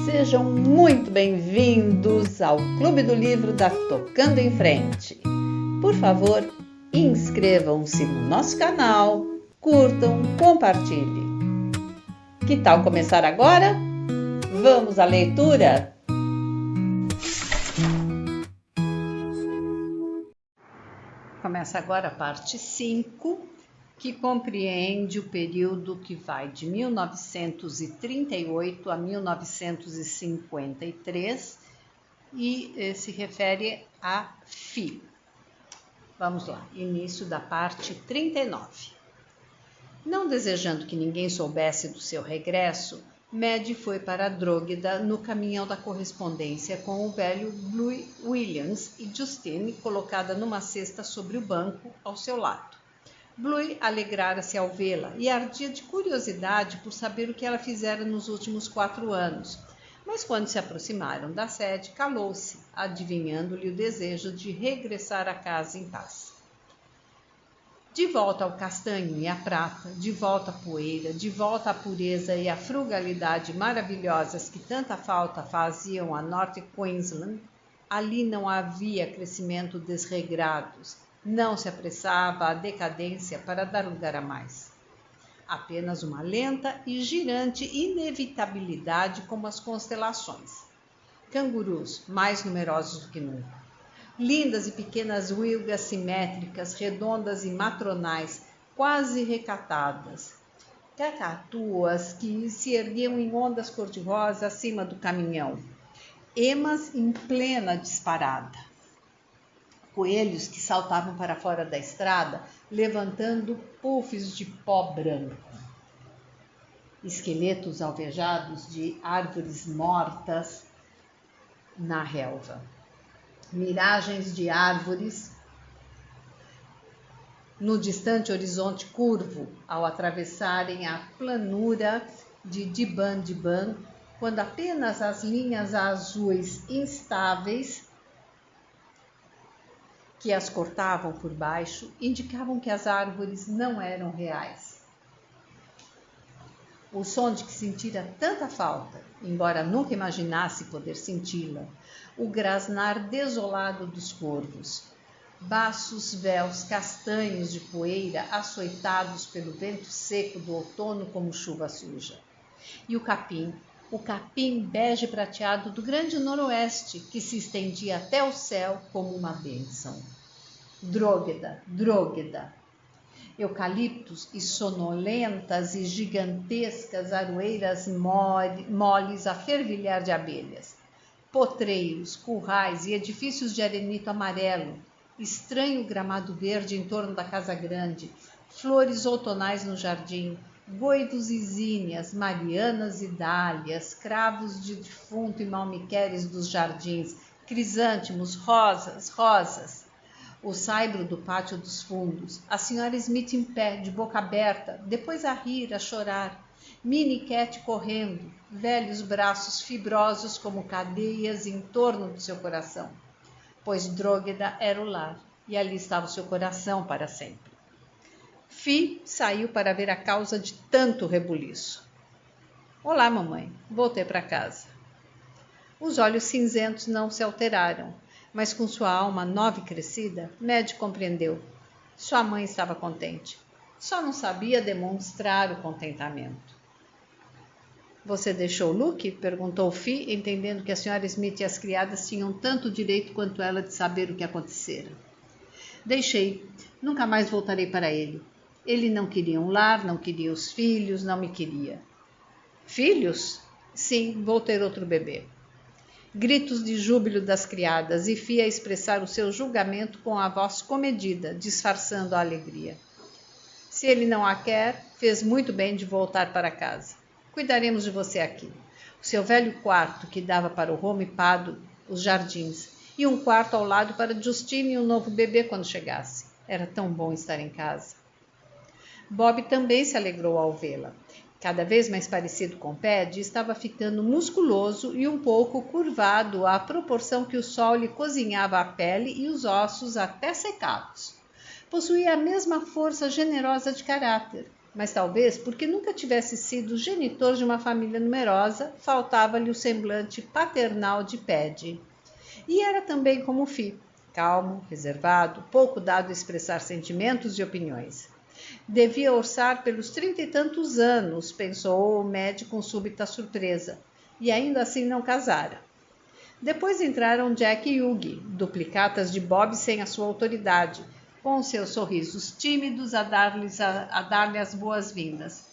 Sejam muito bem-vindos ao Clube do Livro da Tocando em Frente. Por favor, inscrevam-se no nosso canal, curtam, compartilhem. Que tal começar agora? Vamos à leitura? Começa agora a parte 5, que compreende o período que vai de 1938 a 1953 e se refere a Fi. Vamos lá, início da parte 39. Não desejando que ninguém soubesse do seu regresso, Maddie foi para Drogheda no caminhão da correspondência com o velho Bluey Williams e Justine colocada numa cesta sobre o banco ao seu lado. Bluey alegrara-se ao vê-la e ardia de curiosidade por saber o que ela fizera nos últimos 4 anos. Mas quando se aproximaram da sede, calou-se, adivinhando-lhe o desejo de regressar a casa em paz. De volta ao castanho e à prata, de volta à poeira, de volta à pureza e à frugalidade maravilhosas que tanta falta faziam a North Queensland, ali não havia crescimento desregrados, não se apressava a decadência para dar lugar a mais. Apenas uma lenta e girante inevitabilidade como as constelações. Cangurus mais numerosos do que nunca. Lindas e pequenas wilgas simétricas, redondas e matronais, quase recatadas. Cacatuas que se erguiam em ondas cor-de-rosa acima do caminhão. Emas em plena disparada. Coelhos que saltavam para fora da estrada, levantando puffs de pó branco. Esqueletos alvejados de árvores mortas na relva. Miragens de árvores no distante horizonte curvo, ao atravessarem a planura de Diban, quando apenas as linhas azuis instáveis que as cortavam por baixo indicavam que as árvores não eram reais. O som de que sentira tanta falta, embora nunca imaginasse poder senti-la, o grasnar desolado dos corvos, baços véus castanhos de poeira açoitados pelo vento seco do outono como chuva suja. E o capim bege prateado do grande noroeste, que se estendia até o céu como uma bênção. Drogheda, eucaliptos e sonolentas e gigantescas aroeiras moles a fervilhar de abelhas, potreiros, currais e edifícios de arenito amarelo, estranho gramado verde em torno da casa grande, flores outonais no jardim, goivos e zíneas, marianas e dálias, cravos de defunto e malmiqueres dos jardins, crisântemos, rosas, o saibro do pátio dos fundos, a senhora Smith em pé, de boca aberta, depois a rir, a chorar, Minnie Cat correndo, velhos braços fibrosos como cadeias em torno do seu coração, pois Drogheda era o lar, e ali estava o seu coração para sempre. Fi saiu para ver a causa de tanto rebuliço. Olá, mamãe, voltei para casa. Os olhos cinzentos não se alteraram, mas com sua alma nova e crescida, Maddie compreendeu. Sua mãe estava contente. Só não sabia demonstrar o contentamento. Você deixou Luke? Perguntou Fi, entendendo que a senhora Smith e as criadas tinham tanto direito quanto ela de saber o que acontecera. Deixei. Nunca mais voltarei para ele. Ele não queria um lar, não queria os filhos, não me queria. Filhos? Sim, vou ter outro bebê. Gritos de júbilo das criadas e Fi a expressar o seu julgamento com a voz comedida, disfarçando a alegria. Se ele não a quer, fez muito bem de voltar para casa. Cuidaremos de você aqui. O seu velho quarto que dava para o home pado, os jardins, e um quarto ao lado para Justine e o novo bebê quando chegasse. Era tão bom estar em casa. Bob também se alegrou ao vê-la. Cada vez mais parecido com Paddy, estava ficando musculoso e um pouco curvado à proporção que o sol lhe cozinhava a pele e os ossos até secados. Possuía a mesma força generosa de caráter, Mas talvez porque nunca tivesse sido genitor de uma família numerosa, faltava-lhe o semblante paternal de Paddy. E era também como Fi, calmo, reservado, pouco dado a expressar sentimentos e opiniões. Devia orçar pelos 30 e tantos anos, pensou Mad com súbita surpresa, e ainda assim não casara. Depois entraram Jack e Hugh, duplicatas de Bob sem a sua autoridade, com seus sorrisos tímidos a dar-lhe as boas-vindas.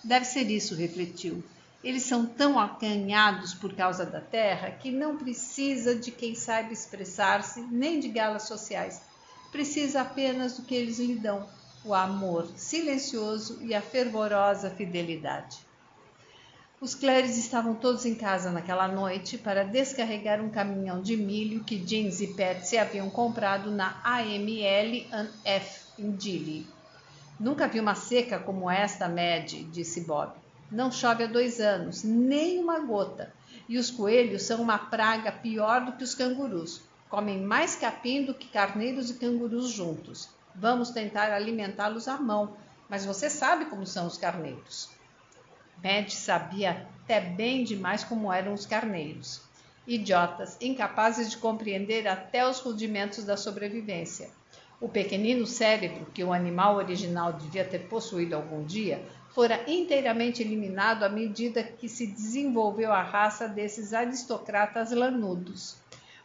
Deve ser isso, refletiu. Eles são tão acanhados por causa da terra que não precisa de quem saiba expressar-se, nem de galas sociais. Precisa apenas do que eles lhe dão, o amor silencioso e a fervorosa fidelidade. Os Clares estavam todos em casa naquela noite para descarregar um caminhão de milho que Jeans e Patsy haviam comprado na AML&F em Dili. Nunca vi uma seca como esta, Mad, disse Bob. Não chove há 2 anos, nem uma gota. E os coelhos são uma praga pior do que os cangurus. Comem mais capim do que carneiros e cangurus juntos. Vamos tentar alimentá-los à mão, mas você sabe como são os carneiros. Mad sabia até bem demais como eram os carneiros. Idiotas, incapazes de compreender até os rudimentos da sobrevivência. O pequenino cérebro que o animal original devia ter possuído algum dia fora inteiramente eliminado à medida que se desenvolveu a raça desses aristocratas lanudos.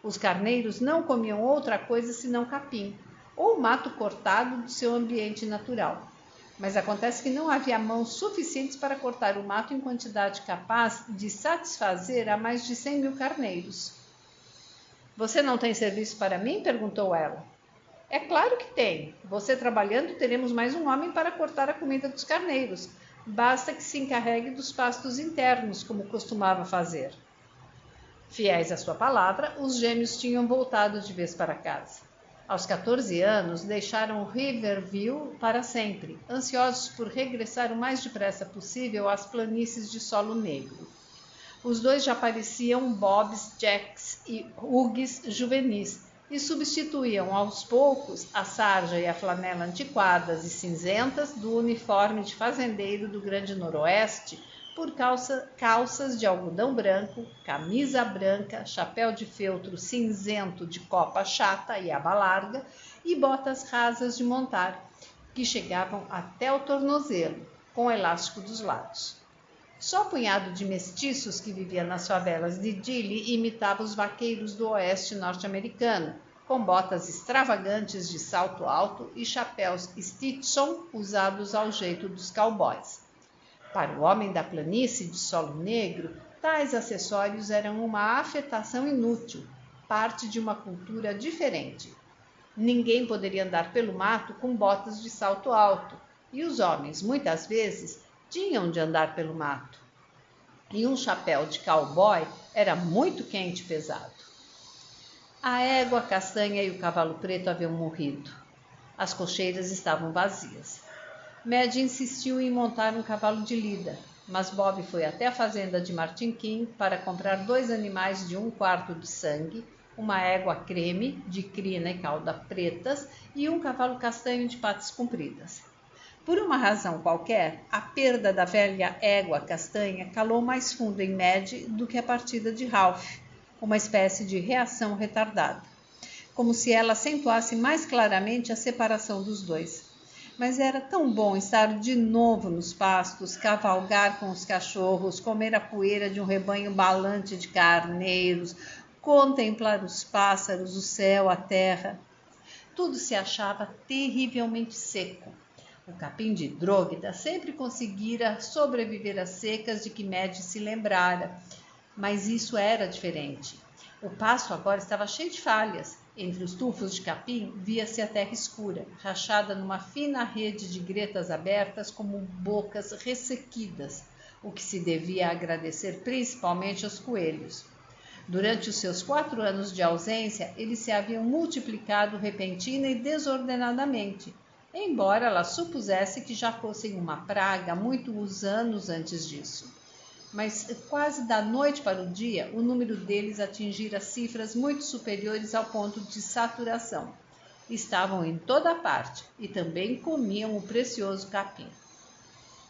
Os carneiros não comiam outra coisa senão capim, ou mato cortado do seu ambiente natural. Mas acontece que não havia mãos suficientes para cortar o mato em quantidade capaz de satisfazer a mais de 100.000 carneiros. Você não tem serviço para mim? Perguntou ela. É claro que tem. Você trabalhando, teremos mais um homem para cortar a comida dos carneiros. Basta que se encarregue dos pastos internos, como costumava fazer. Fiéis à sua palavra, os gêmeos tinham voltado de vez para casa. Aos 14 anos, deixaram Riverview para sempre, ansiosos por regressar o mais depressa possível às planícies de solo negro. Os dois já pareciam Bobs, Jacks e Hughs juvenis e substituíam aos poucos a sarja e a flanela antiquadas e cinzentas do uniforme de fazendeiro do Grande Noroeste por calças de algodão branco, camisa branca, chapéu de feltro cinzento de copa chata e aba larga e botas rasas de montar, que chegavam até o tornozelo, com elástico dos lados. Só o punhado de mestiços que vivia nas favelas de Dili imitava os vaqueiros do oeste norte-americano, com botas extravagantes de salto alto e chapéus Stetson usados ao jeito dos cowboys. Para o homem da planície de solo negro, tais acessórios eram uma afetação inútil, parte de uma cultura diferente. Ninguém poderia andar pelo mato com botas de salto alto, e os homens, muitas vezes, tinham de andar pelo mato. E um chapéu de cowboy era muito quente e pesado. A égua castanha e o cavalo preto haviam morrido. As cocheiras estavam vazias. Mad insistiu em montar um cavalo de lida, mas Bob foi até a fazenda de Martin King para comprar 2 animais de 1/4 de sangue, uma égua creme, de crina e cauda pretas, e um cavalo castanho de patas compridas. Por uma razão qualquer, a perda da velha égua castanha calou mais fundo em Mad do que a partida de Ralph, uma espécie de reação retardada, como se ela acentuasse mais claramente a separação dos dois. Mas era tão bom estar de novo nos pastos, cavalgar com os cachorros, comer a poeira de um rebanho balante de carneiros, contemplar os pássaros, o céu, a terra. Tudo se achava terrivelmente seco. O capim de Dróguida sempre conseguira sobreviver às secas de que Mad se lembrara, mas isso era diferente. O pasto agora estava cheio de falhas. Entre os tufos de capim via-se a terra escura, rachada numa fina rede de gretas abertas como bocas ressequidas, o que se devia agradecer principalmente aos coelhos. Durante os seus 4 anos de ausência, eles se haviam multiplicado repentina e desordenadamente, embora ela supusesse que já fossem uma praga há muitos anos antes disso. Mas quase da noite para o dia, o número deles atingira cifras muito superiores ao ponto de saturação. Estavam em toda parte e também comiam o precioso capim.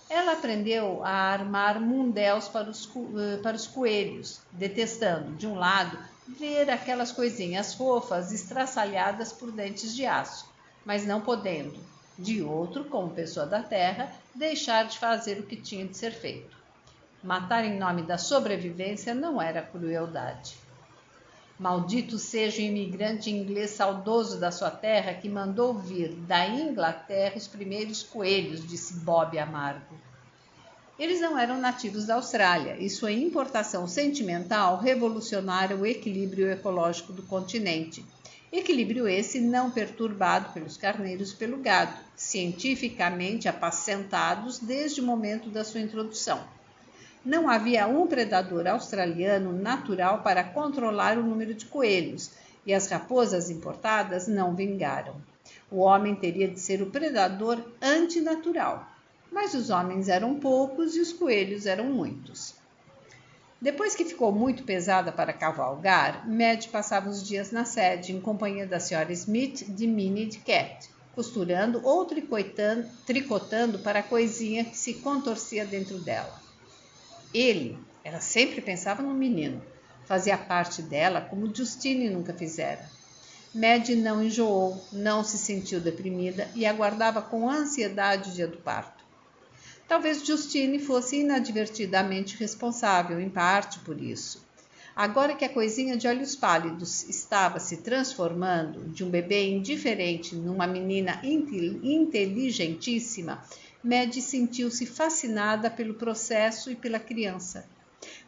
Ela aprendeu a armar mundéus para os coelhos, detestando, de um lado, ver aquelas coisinhas fofas estraçalhadas por dentes de aço, mas não podendo, de outro, como pessoa da terra, deixar de fazer o que tinha de ser feito. Matar em nome da sobrevivência não era crueldade. Maldito seja o imigrante inglês saudoso da sua terra que mandou vir da Inglaterra os primeiros coelhos, disse Bob amargo. Eles não eram nativos da Austrália e sua importação sentimental revolucionara o equilíbrio ecológico do continente. Equilíbrio esse não perturbado pelos carneiros e pelo gado, cientificamente apacentados desde o momento da sua introdução. Não havia um predador australiano natural para controlar o número de coelhos, e as raposas importadas não vingaram. O homem teria de ser o predador antinatural, mas os homens eram poucos e os coelhos eram muitos. Depois que ficou muito pesada para cavalgar, Madge passava os dias na sede, em companhia da Sra. Smith, de Minnie e de Cat, costurando ou tricotando para a coisinha que se contorcia dentro dela. Ela sempre pensava no menino, fazia parte dela como Justine nunca fizera. Madge não enjoou, não se sentiu deprimida e aguardava com ansiedade o dia do parto. Talvez Justine fosse inadvertidamente responsável, em parte, por isso. Agora que a coisinha de olhos pálidos estava se transformando de um bebê indiferente numa menina inteligentíssima, Madge sentiu-se fascinada pelo processo e pela criança.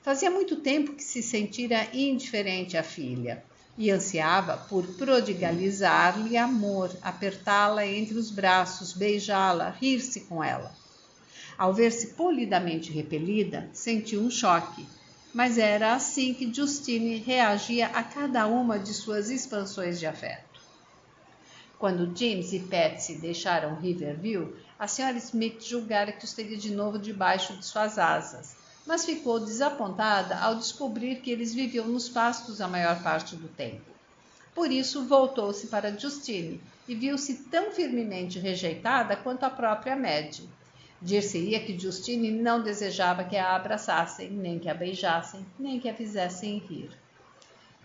Fazia muito tempo que se sentira indiferente à filha e ansiava por prodigalizar-lhe amor, apertá-la entre os braços, beijá-la, rir-se com ela. Ao ver-se polidamente repelida, sentiu um choque, mas era assim que Justine reagia a cada uma de suas expansões de afeto. Quando James e Patsy deixaram Riverview, a Sra. Smith julgara que os teria de novo debaixo de suas asas, mas ficou desapontada ao descobrir que eles viviam nos pastos a maior parte do tempo. Por isso, voltou-se para Justine e viu-se tão firmemente rejeitada quanto a própria Madge. Dir-se-ia que Justine não desejava que a abraçassem, nem que a beijassem, nem que a fizessem rir.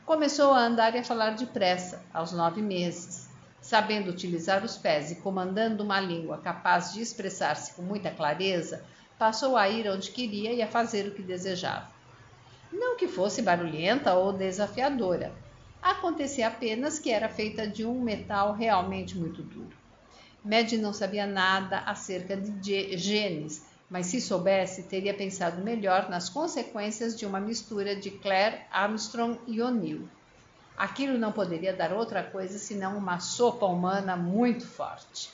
Começou a andar e a falar depressa, aos 9 meses. Sabendo utilizar os pés e comandando uma língua capaz de expressar-se com muita clareza, passou a ir onde queria e a fazer o que desejava. Não que fosse barulhenta ou desafiadora. Acontecia apenas que era feita de um metal realmente muito duro. Madge não sabia nada acerca de genes, mas se soubesse, teria pensado melhor nas consequências de uma mistura de Claire, Armstrong e O'Neill. Aquilo não poderia dar outra coisa senão uma sopa humana muito forte.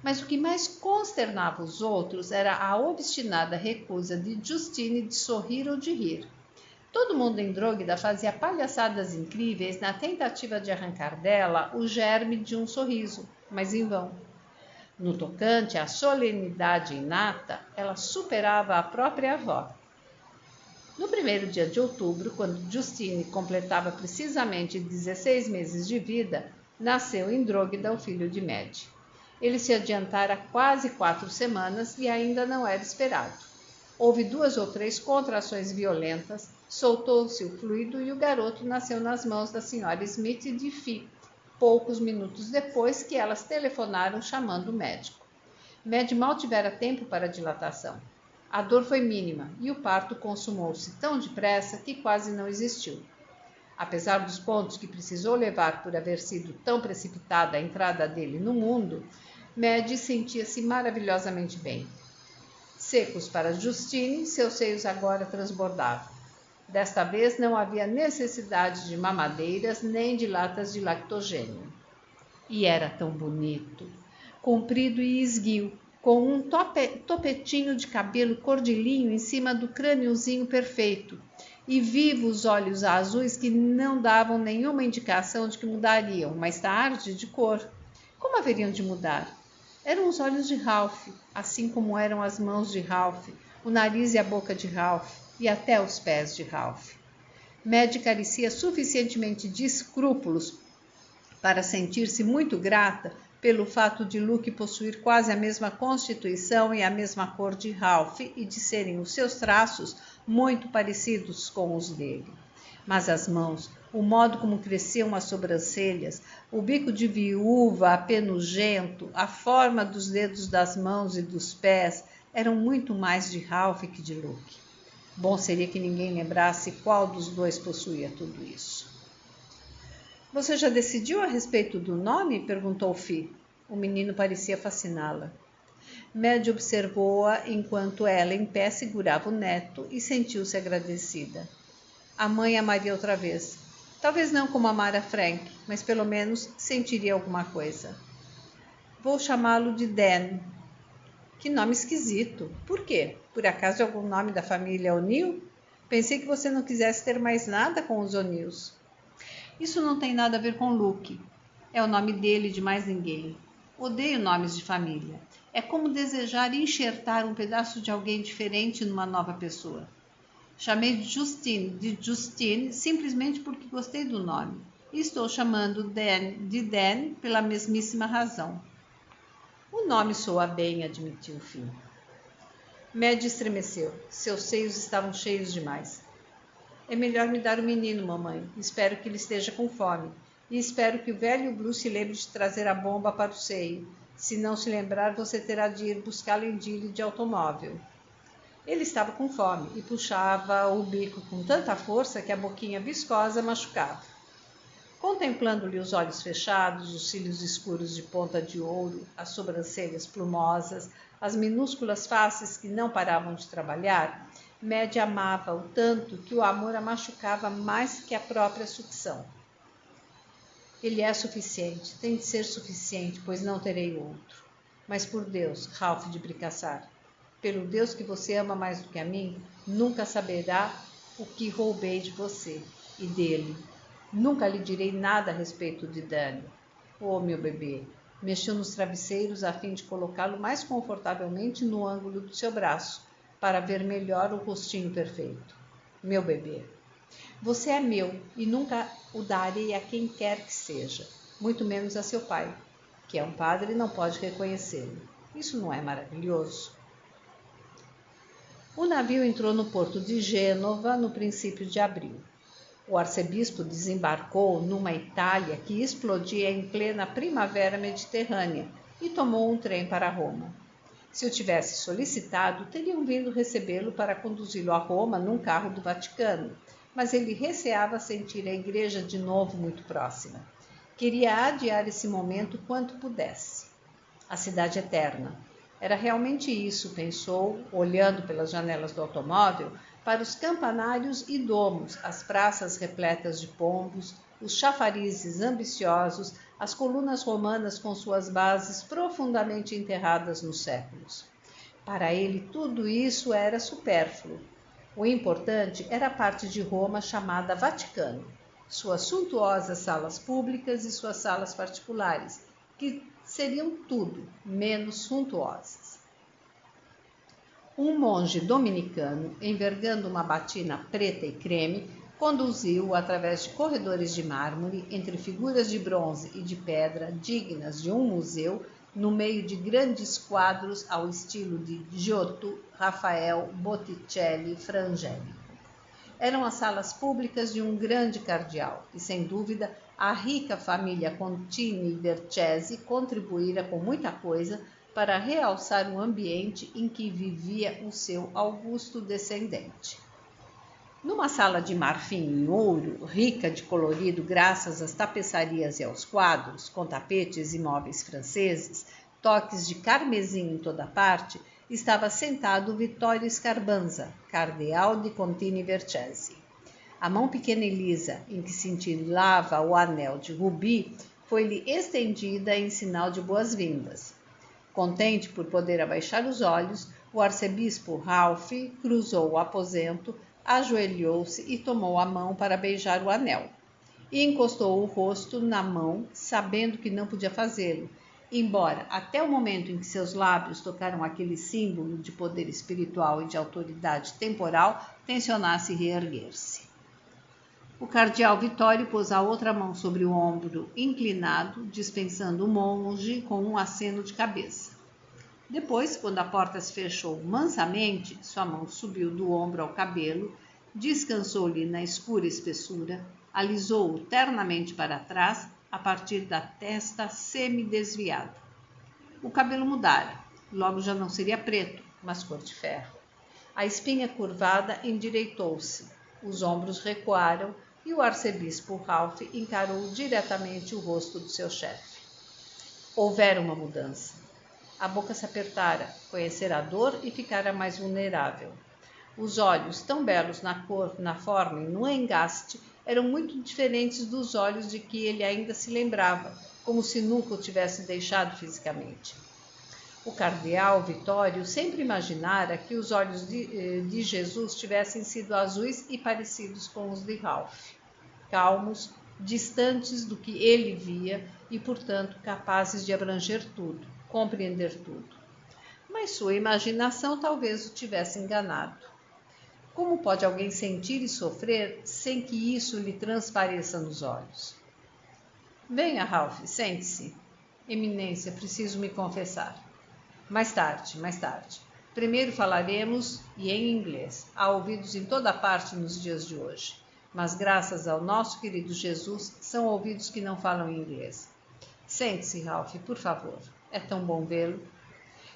Mas o que mais consternava os outros era a obstinada recusa de Justine de sorrir ou de rir. Todo mundo em Drogheda fazia palhaçadas incríveis na tentativa de arrancar dela o germe de um sorriso, mas em vão. No tocante à solenidade inata, ela superava a própria avó. No primeiro dia de outubro, quando Justine completava precisamente 16 meses de vida, nasceu em Drogheda o filho de Madge. Ele se adiantara quase 4 semanas e ainda não era esperado. Houve 2 ou 3 contrações violentas, soltou-se o fluido e o garoto nasceu nas mãos da Sra. Smith e de Fi, poucos minutos depois que elas telefonaram chamando o médico. Madge mal tivera tempo para a dilatação. A dor foi mínima e o parto consumou-se tão depressa que quase não existiu. Apesar dos pontos que precisou levar por haver sido tão precipitada a entrada dele no mundo, Madge sentia-se maravilhosamente bem. Secos para Justine, seus seios agora transbordavam. Desta vez não havia necessidade de mamadeiras nem de latas de lactogênio. E era tão bonito, comprido e esguio, com um topetinho de cabelo cor de linho em cima do crâniozinho perfeito, e vivos olhos azuis que não davam nenhuma indicação de que mudariam, mais tarde, de cor. Como haveriam de mudar? Eram os olhos de Ralph, assim como eram as mãos de Ralph, o nariz e a boca de Ralph, e até os pés de Ralph. Madge carecia suficientemente de escrúpulos para sentir-se muito grata pelo fato de Luke possuir quase a mesma constituição e a mesma cor de Ralph e de serem os seus traços muito parecidos com os dele. Mas as mãos, o modo como cresciam as sobrancelhas, o bico de viúva apenugento, a forma dos dedos das mãos e dos pés eram muito mais de Ralph que de Luke. Bom seria que ninguém lembrasse qual dos dois possuía tudo isso. Você já decidiu a respeito do nome? Perguntou Fi. O menino parecia fasciná-la. Maddie observou-a enquanto ela, em pé, segurava o neto e sentiu-se agradecida. A mãe amaria outra vez. Talvez não como amara Frank, mas pelo menos sentiria alguma coisa. Vou chamá-lo de Dan. Que nome esquisito. Por quê? Por acaso é algum nome da família O'Neill? Pensei que você não quisesse ter mais nada com os O'Neills. Isso não tem nada a ver com Luke. É o nome dele e de mais ninguém. Odeio nomes de família. É como desejar enxertar um pedaço de alguém diferente numa nova pessoa. Chamei de Justine simplesmente porque gostei do nome. E estou chamando Dan de Dan pela mesmíssima razão. O nome soa bem, admitiu Finn. Maddie estremeceu. Seus seios estavam cheios demais. É melhor me dar o menino, mamãe. Espero que ele esteja com fome. E espero que o velho Bruce se lembre de trazer a bomba para o seio. Se não se lembrar, você terá de ir buscá-lo em Dille de automóvel. Ele estava com fome e puxava o bico com tanta força que a boquinha viscosa machucava. Contemplando-lhe os olhos fechados, os cílios escuros de ponta de ouro, as sobrancelhas plumosas, as minúsculas faces que não paravam de trabalhar, Maddie amava-o tanto que o amor a machucava mais que a própria sucção. Ele é suficiente, tem de ser suficiente, pois não terei outro. Mas por Deus, Ralph de Bricassar, pelo Deus que você ama mais do que a mim, nunca saberá o que roubei de você e dele. Nunca lhe direi nada a respeito de Danny. Oh, meu bebê! Mexeu nos travesseiros a fim de colocá-lo mais confortavelmente no ângulo do seu braço, para ver melhor o rostinho perfeito. Meu bebê! Você é meu e nunca o darei a quem quer que seja, muito menos a seu pai, que é um padre e não pode reconhecê-lo. Isso não é maravilhoso? O navio entrou no porto de Gênova no princípio de abril. O arcebispo desembarcou numa Itália que explodia em plena primavera mediterrânea e tomou um trem para Roma. Se o tivesse solicitado, teriam vindo recebê-lo para conduzi-lo a Roma num carro do Vaticano, mas ele receava sentir a igreja de novo muito próxima. Queria adiar esse momento quanto pudesse. A cidade eterna. Era realmente isso, pensou, olhando pelas janelas do automóvel, para os campanários e domos, as praças repletas de pombos, os chafarizes ambiciosos, as colunas romanas com suas bases profundamente enterradas nos séculos. Para ele, tudo isso era supérfluo. O importante era a parte de Roma chamada Vaticano, suas suntuosas salas públicas e suas salas particulares, que seriam tudo menos suntuosas. Um monge dominicano, envergando uma batina preta e creme, conduziu-o através de corredores de mármore, entre figuras de bronze e de pedra dignas de um museu, no meio de grandes quadros ao estilo de Giotto, Rafael, Botticelli e Frangélico. Eram as salas públicas de um grande cardeal, e sem dúvida a rica família Contini Vercesi contribuíra com muita coisa para realçar o ambiente em que vivia o seu augusto descendente. Numa sala de marfim em ouro, rica de colorido graças às tapeçarias e aos quadros, com tapetes e móveis franceses, toques de carmesim em toda parte, estava sentado Vittorio Scarbanza, cardeal de Contini Vercesi. A mão pequena e lisa, em que cintilava o anel de rubi, foi-lhe estendida em sinal de boas-vindas. Contente por poder abaixar os olhos, o arcebispo Ralph cruzou o aposento, ajoelhou-se e tomou a mão para beijar o anel. E encostou o rosto na mão, sabendo que não podia fazê-lo, embora até o momento em que seus lábios tocaram aquele símbolo de poder espiritual e de autoridade temporal, tencionasse reerguer-se. O cardeal Vittorio pôs a outra mão sobre o ombro inclinado, dispensando o monge com um aceno de cabeça. Depois, quando a porta se fechou mansamente, sua mão subiu do ombro ao cabelo, descansou-lhe na escura espessura, alisou-o ternamente para trás, a partir da testa semi-desviada. O cabelo mudara, logo já não seria preto, mas cor de ferro. A espinha curvada endireitou-se, os ombros recuaram e o arcebispo Ralph encarou diretamente o rosto do seu chefe. Houvera uma mudança. A boca se apertara, conhecera a dor e ficara mais vulnerável. Os olhos, tão belos na cor, na forma e no engaste, eram muito diferentes dos olhos de que ele ainda se lembrava, como se nunca o tivesse deixado fisicamente. O cardeal Vittorio sempre imaginara que os olhos de Jesus tivessem sido azuis e parecidos com os de Ralph, calmos, distantes do que ele via e, portanto, capazes de abranger tudo, compreender tudo. Mas sua imaginação talvez o tivesse enganado. Como pode alguém sentir e sofrer sem que isso lhe transpareça nos olhos? Venha, Ralph, sente-se. Eminência, preciso me confessar. Mais tarde, mais tarde. Primeiro falaremos, e em inglês. Há ouvidos em toda parte nos dias de hoje. Mas graças ao nosso querido Jesus, são ouvidos que não falam inglês. Sente-se, Ralph, por favor. É tão bom vê-lo.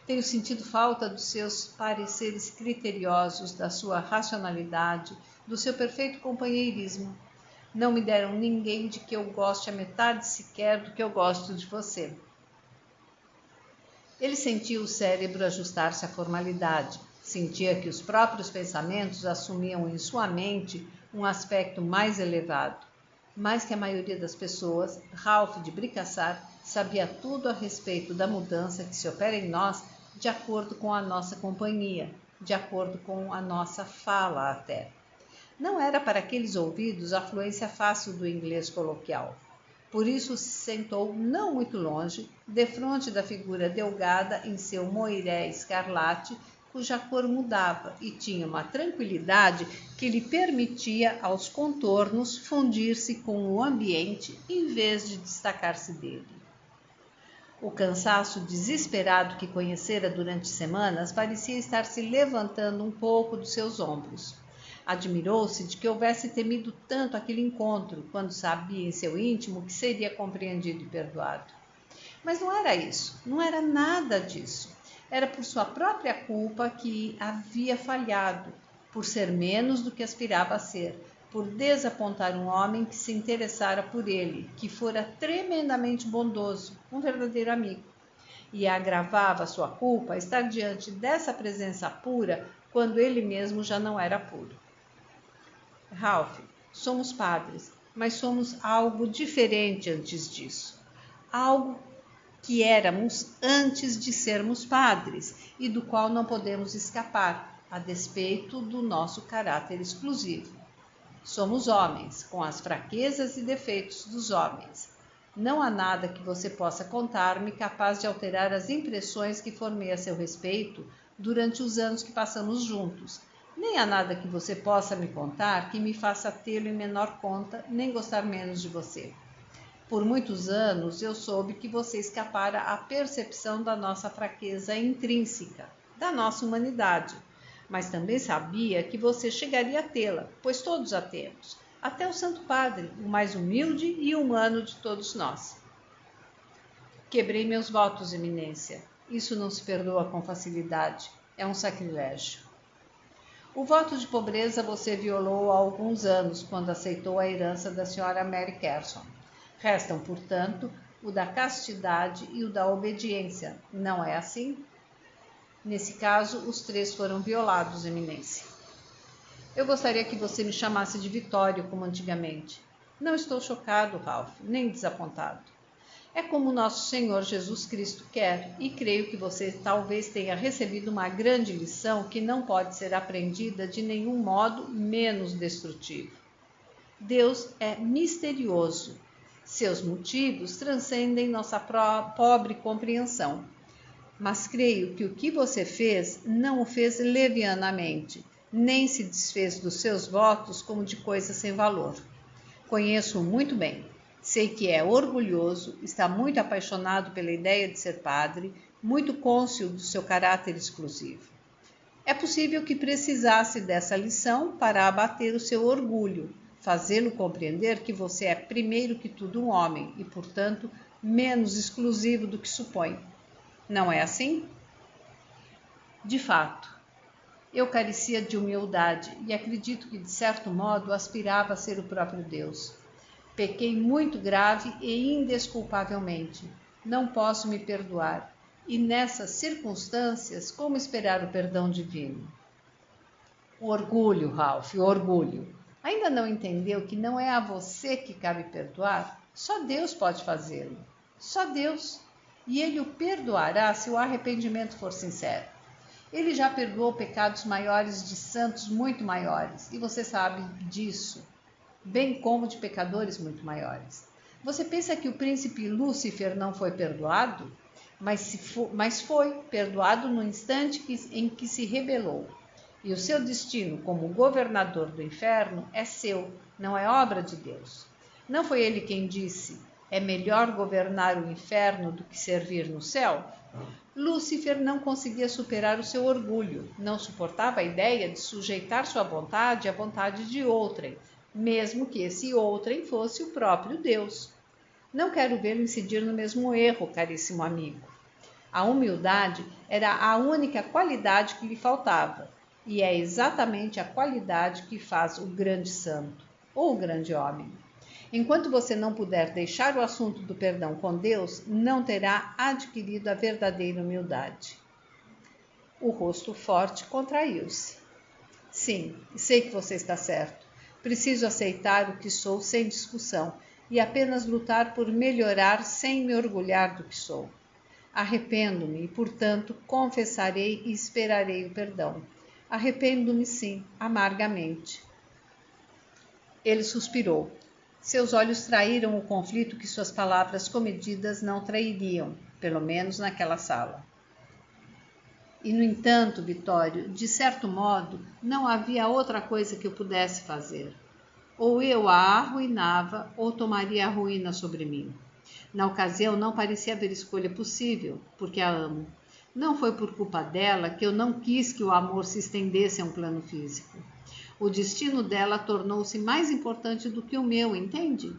Tenho sentido falta dos seus pareceres criteriosos, da sua racionalidade, do seu perfeito companheirismo. Não me deram ninguém de que eu goste a metade sequer do que eu gosto de você. Ele sentia o cérebro ajustar-se à formalidade. Sentia que os próprios pensamentos assumiam em sua mente um aspecto mais elevado. Mais que a maioria das pessoas, Ralph de Bricassart sabia tudo a respeito da mudança que se opera em nós de acordo com a nossa companhia, de acordo com a nossa fala até. Não era para aqueles ouvidos a fluência fácil do inglês coloquial. Por isso se sentou não muito longe, defronte da figura delgada em seu moiré escarlate, cuja cor mudava e tinha uma tranquilidade que lhe permitia aos contornos fundir-se com o ambiente em vez de destacar-se dele. O cansaço desesperado que conhecera durante semanas parecia estar se levantando um pouco dos seus ombros. Admirou-se de que houvesse temido tanto aquele encontro, quando sabia em seu íntimo que seria compreendido e perdoado. Mas não era isso, não era nada disso. Era por sua própria culpa que havia falhado, por ser menos do que aspirava a ser, por desapontar um homem que se interessara por ele, que fora tremendamente bondoso, um verdadeiro amigo. E agravava sua culpa estar diante dessa presença pura quando ele mesmo já não era puro. Ralph, somos padres, mas somos algo diferente antes disso. Algo que éramos antes de sermos padres e do qual não podemos escapar, a despeito do nosso caráter exclusivo. Somos homens, com as fraquezas e defeitos dos homens. Não há nada que você possa contar-me capaz de alterar as impressões que formei a seu respeito durante os anos que passamos juntos. Nem há nada que você possa me contar que me faça tê-lo em menor conta, nem gostar menos de você. Por muitos anos eu soube que você escapara à percepção da nossa fraqueza intrínseca, da nossa humanidade. Mas também sabia que você chegaria a tê-la, pois todos a temos, até o Santo Padre, o mais humilde e humano de todos nós. Quebrei meus votos, Eminência. Isso não se perdoa com facilidade. É um sacrilégio. O voto de pobreza você violou há alguns anos, quando aceitou a herança da senhora Mary Carson. Restam, portanto, o da castidade e o da obediência. Não é assim? Nesse caso, os três foram violados, Eminência. Eu gostaria que você me chamasse de Vittorio, como antigamente. Não estou chocado, Ralph, nem desapontado. É como nosso Senhor Jesus Cristo quer, e creio que você talvez tenha recebido uma grande lição que não pode ser aprendida de nenhum modo menos destrutivo. Deus é misterioso. Seus motivos transcendem nossa pobre compreensão. Mas creio que o que você fez não o fez levianamente, nem se desfez dos seus votos como de coisa sem valor. Conheço-o muito bem. Sei que é orgulhoso, está muito apaixonado pela ideia de ser padre, muito cônscio do seu caráter exclusivo. É possível que precisasse dessa lição para abater o seu orgulho, fazê-lo compreender que você é primeiro que tudo um homem e, portanto, menos exclusivo do que supõe. Não é assim? De fato, eu carecia de humildade e acredito que, de certo modo, aspirava a ser o próprio Deus. Pequei muito grave e indesculpavelmente. Não posso me perdoar. E nessas circunstâncias, como esperar o perdão divino? O orgulho, Ralph, o orgulho. Ainda não entendeu que não é a você que cabe perdoar? Só Deus pode fazê-lo. Só Deus. E Ele o perdoará se o arrependimento for sincero. Ele já perdoou pecados maiores de santos muito maiores, e você sabe disso, bem como de pecadores muito maiores. Você pensa que o príncipe Lúcifer não foi perdoado? Mas foi perdoado no instante em que se rebelou. E o seu destino como governador do inferno é seu, não é obra de Deus. Não foi ele quem disse: é melhor governar o inferno do que servir no céu? Lúcifer não conseguia superar o seu orgulho, não suportava a ideia de sujeitar sua vontade à vontade de outrem, mesmo que esse outrem fosse o próprio Deus. Não quero vê-lo incidir no mesmo erro, caríssimo amigo. A humildade era a única qualidade que lhe faltava, e é exatamente a qualidade que faz o grande santo, ou o grande homem. Enquanto você não puder deixar o assunto do perdão com Deus, não terá adquirido a verdadeira humildade. O rosto forte contraiu-se. Sim, sei que você está certo. Preciso aceitar o que sou sem discussão e apenas lutar por melhorar sem me orgulhar do que sou. Arrependo-me e, portanto, confessarei e esperarei o perdão. Arrependo-me, sim, amargamente. Ele suspirou. Seus olhos traíram o conflito que suas palavras comedidas não trairiam, pelo menos naquela sala. E, no entanto, Vitório, de certo modo, não havia outra coisa que eu pudesse fazer. Ou eu a arruinava, ou tomaria a ruína sobre mim. Na ocasião, não parecia haver escolha possível, porque a amo. Não foi por culpa dela que eu não quis que o amor se estendesse a um plano físico. O destino dela tornou-se mais importante do que o meu, entende?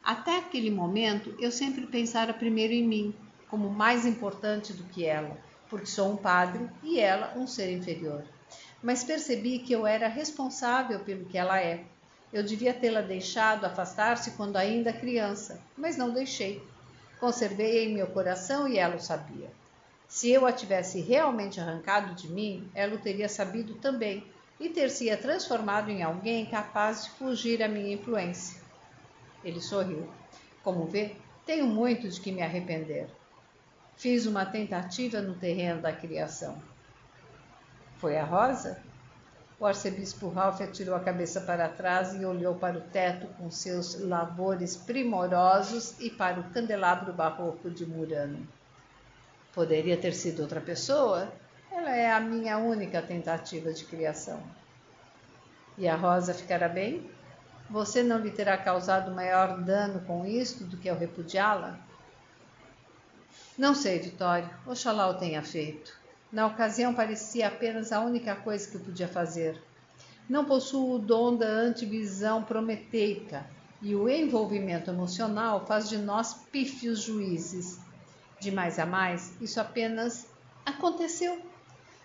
Até aquele momento, eu sempre pensara primeiro em mim, como mais importante do que ela, porque sou um padre e ela um ser inferior. Mas percebi que eu era responsável pelo que ela é. Eu devia tê-la deixado afastar-se quando ainda criança, mas não deixei. Conservei-a em meu coração e ela o sabia. Se eu a tivesse realmente arrancado de mim, ela o teria sabido também, e ter-se-ia transformado em alguém capaz de fugir à minha influência. Ele sorriu. Como vê, tenho muito de que me arrepender. Fiz uma tentativa no terreno da criação. Foi a Rosa? O arcebispo Ralph atirou a cabeça para trás e olhou para o teto com seus lavores primorosos e para o candelabro barroco de Murano. Poderia ter sido outra pessoa? Ela é a minha única tentativa de criação. E a Rosa ficará bem? Você não lhe terá causado maior dano com isto do que ao repudiá-la? Não sei, Vitório. Oxalá o tenha feito. Na ocasião parecia apenas a única coisa que eu podia fazer. Não possuo o dom da antevisão prometeica e o envolvimento emocional faz de nós pífios juízes. De mais a mais, isso apenas aconteceu.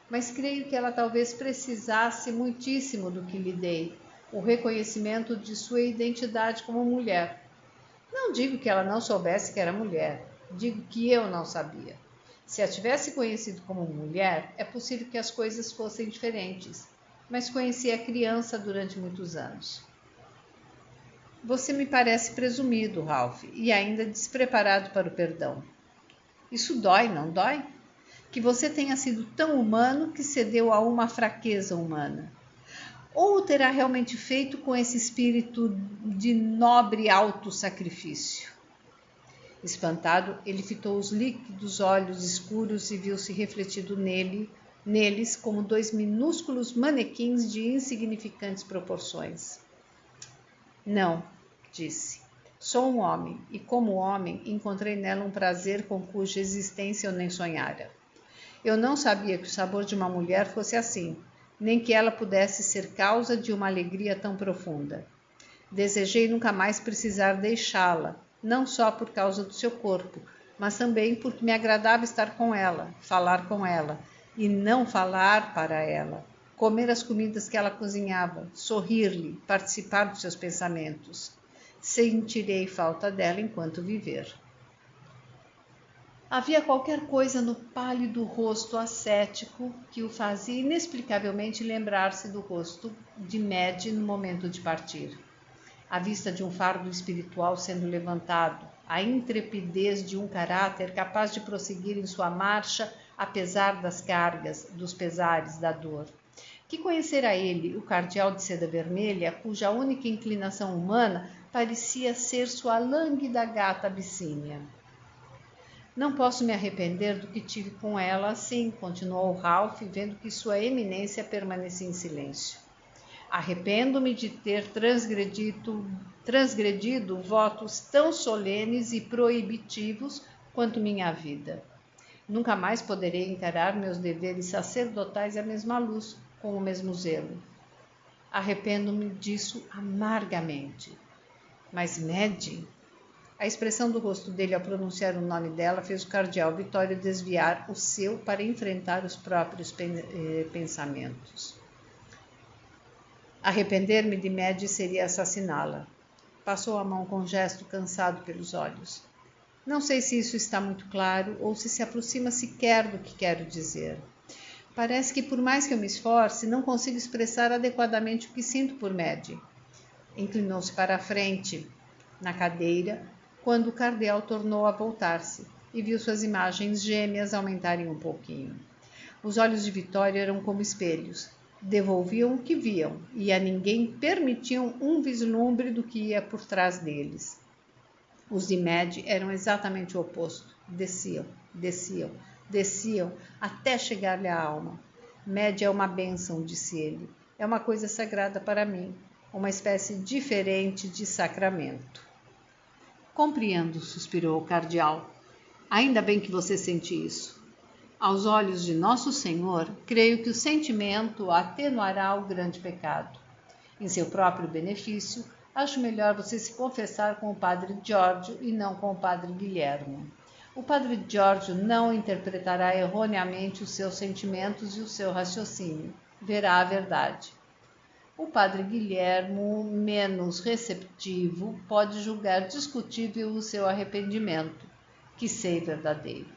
Mas creio que ela talvez precisasse muitíssimo do que lhe dei, o reconhecimento de sua identidade como mulher. Não digo que ela não soubesse que era mulher, digo que eu não sabia. Se a tivesse conhecido como mulher, é possível que as coisas fossem diferentes, mas conheci a criança durante muitos anos. Você me parece presumido, Ralph, e ainda despreparado para o perdão. Isso dói, não dói? Que você tenha sido tão humano que cedeu a uma fraqueza humana. Ou o terá realmente feito com esse espírito de nobre autossacrifício? Espantado, ele fitou os líquidos olhos escuros e viu-se refletido neles como dois minúsculos manequins de insignificantes proporções. Não, disse. Sou um homem, e como homem encontrei nela um prazer com cuja existência eu nem sonhara. Eu não sabia que o sabor de uma mulher fosse assim, nem que ela pudesse ser causa de uma alegria tão profunda. Desejei nunca mais precisar deixá-la, não só por causa do seu corpo, mas também porque me agradava estar com ela, falar com ela, e não falar para ela, comer as comidas que ela cozinhava, sorrir-lhe, participar dos seus pensamentos. Sentirei falta dela enquanto viver. Havia qualquer coisa no pálido rosto ascético que o fazia inexplicavelmente lembrar-se do rosto de Madge no momento de partir. A vista de um fardo espiritual sendo levantado, a intrepidez de um caráter capaz de prosseguir em sua marcha apesar das cargas, dos pesares, da dor. Que conhecera ele, o cardeal de seda vermelha, cuja única inclinação humana parecia ser sua lânguida gata Abissínia. Não posso me arrepender do que tive com ela assim, continuou Ralph, vendo que sua eminência permanecia em silêncio. Arrependo-me de ter transgredido votos tão solenes e proibitivos quanto minha vida. Nunca mais poderei encarar meus deveres sacerdotais à mesma luz, com o mesmo zelo. Arrependo-me disso amargamente. Mas Madge... A expressão do rosto dele ao pronunciar o nome dela fez o cardeal Vitório desviar o seu para enfrentar os próprios pensamentos. Arrepender-me de Madge seria assassiná-la. Passou a mão com um gesto cansado pelos olhos. Não sei se isso está muito claro ou se aproxima sequer do que quero dizer. Parece que, por mais que eu me esforce, não consigo expressar adequadamente o que sinto por Madge. Inclinou-se para a frente, na cadeira, quando o cardeal tornou a voltar-se e viu suas imagens gêmeas aumentarem um pouquinho. Os olhos de Vitória eram como espelhos, devolviam o que viam e a ninguém permitiam um vislumbre do que ia por trás deles. Os de Madge eram exatamente o oposto, desciam, até chegar-lhe à alma. Madge é uma bênção, disse ele, é uma coisa sagrada para mim, uma espécie diferente de sacramento. Compreendo, suspirou o cardeal. Ainda bem que você sente isso. Aos olhos de Nosso Senhor, creio que o sentimento atenuará o grande pecado. Em seu próprio benefício, acho melhor você se confessar com o padre Giorgio e não com o padre Guilhermo. O padre Giorgio não interpretará erroneamente os seus sentimentos e o seu raciocínio. Verá a verdade. O padre Guilhermo, menos receptivo, pode julgar discutível o seu arrependimento, que sei verdadeiro.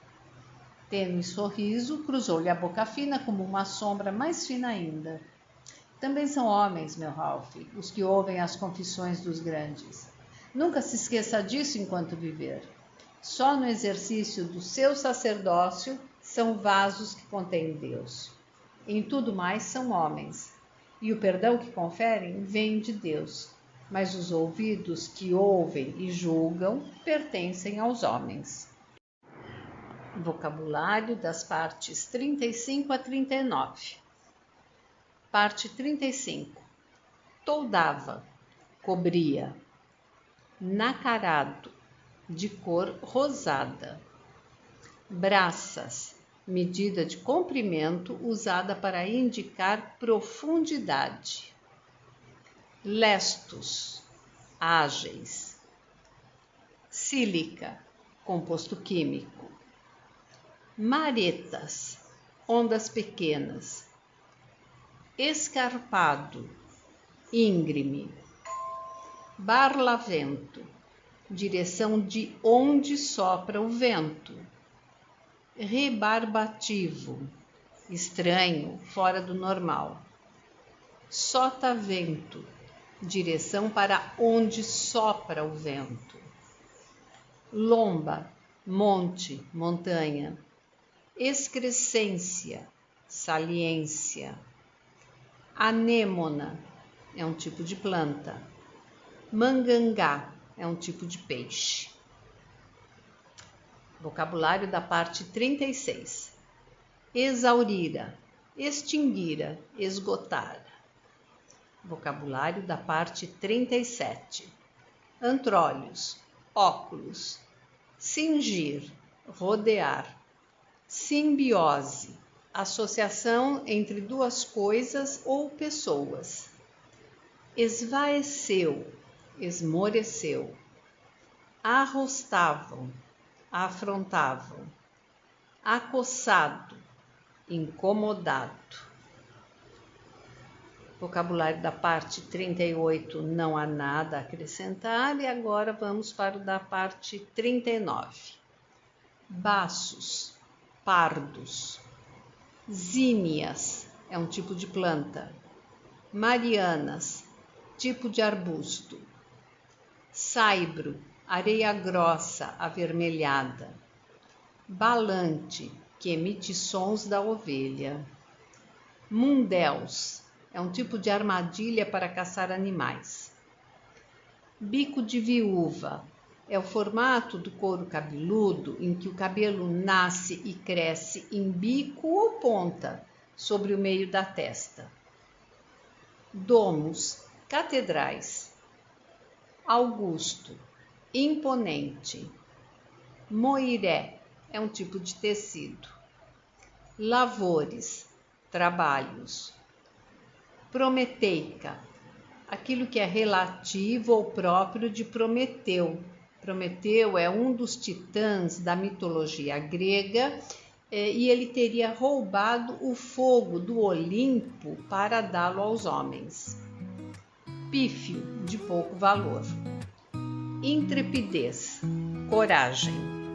Tênue sorriso cruzou-lhe a boca fina como uma sombra mais fina ainda. Também são homens, meu Ralph, os que ouvem as confissões dos grandes. Nunca se esqueça disso enquanto viver. Só no exercício do seu sacerdócio são vasos que contêm Deus. Em tudo mais são homens. E o perdão que conferem vem de Deus, mas os ouvidos que ouvem e julgam pertencem aos homens. Vocabulário das partes 35 a 39. Parte 35. Toldava, cobria. Nacarado, de cor rosada. Braças, medida de comprimento usada para indicar profundidade. Lestos, ágeis. Sílica, composto químico. Maretas, ondas pequenas. Escarpado, íngreme. Barlavento, direção de onde sopra o vento. Rebarbativo, estranho, fora do normal. Sotavento, direção para onde sopra o vento. Lomba, monte, montanha. Excrescência, saliência. Anêmona é um tipo de planta. Mangangá é um tipo de peixe. Vocabulário da parte 36. Exaurira, extinguira, esgotar. Vocabulário da parte 37. Antrólios, óculos. Cingir, rodear. Simbiose, associação entre duas coisas ou pessoas. Esvaeceu, esmoreceu. Arrostavam, afrontavam. Acossado, incomodado. Vocabulário da parte 38, não há nada a acrescentar. E agora vamos para o da parte 39. Baços, pardos. Zínias, é um tipo de planta. Marianas, tipo de arbusto. Saibro, areia grossa, avermelhada. Balante, que emite sons da ovelha. Mundéus, é um tipo de armadilha para caçar animais. Bico de viúva, é o formato do couro cabeludo em que o cabelo nasce e cresce em bico ou ponta sobre o meio da testa. Domos, catedrais. Augusto, imponente. Moiré, é um tipo de tecido. Lavores, trabalhos. Prometeica, aquilo que é relativo ou próprio de Prometeu. Prometeu é um dos titãs da mitologia grega e ele teria roubado o fogo do Olimpo para dá-lo aos homens. Pífio, de pouco valor. Intrepidez, coragem.